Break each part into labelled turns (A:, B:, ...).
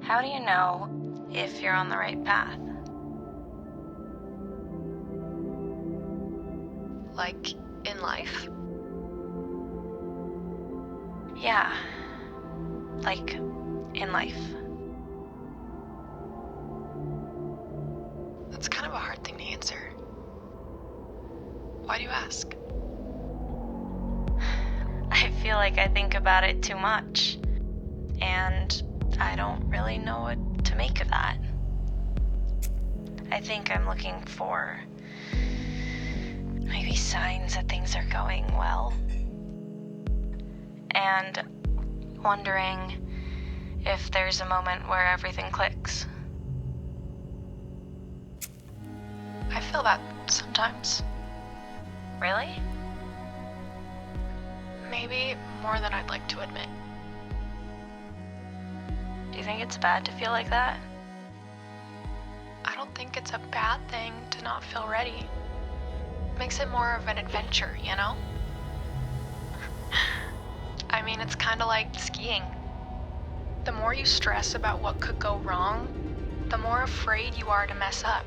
A: How do you know if you're on the right path?
B: Like, in life?
A: Yeah, like in life.
B: That's kind of a hard thing to answer. Why do you ask?
A: I feel like I think about it too much, and I don't really know what to make of that. I think I'm looking for maybe signs that things are going well, and wondering if there's a moment where everything clicks.
B: I feel that sometimes.
A: Really?
B: Maybe more than I'd like to admit.
A: Do you think it's bad to feel like that?
B: I don't think it's a bad thing to not feel ready. It makes it more of an adventure, you know? I mean, it's kind of like skiing. The more you stress about what could go wrong, the more afraid you are to mess up.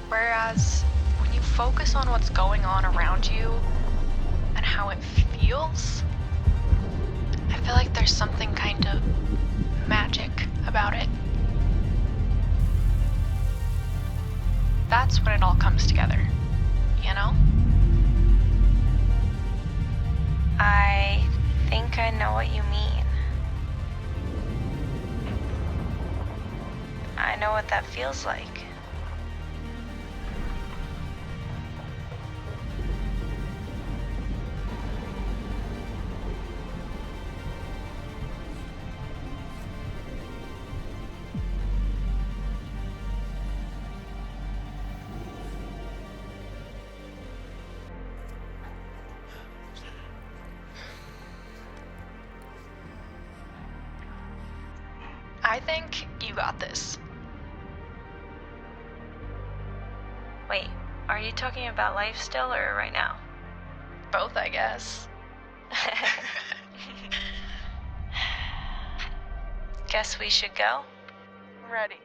B: Whereas, when you focus on what's going on around you and how it feels, I feel like there's something kind of magic about it. That's when it all comes together, you know?
A: I think I know what you mean. I know what that feels like.
B: I think you got this.
A: Wait, are you talking about life still or right now?
B: Both, I guess.
A: Guess we should go?
B: Ready.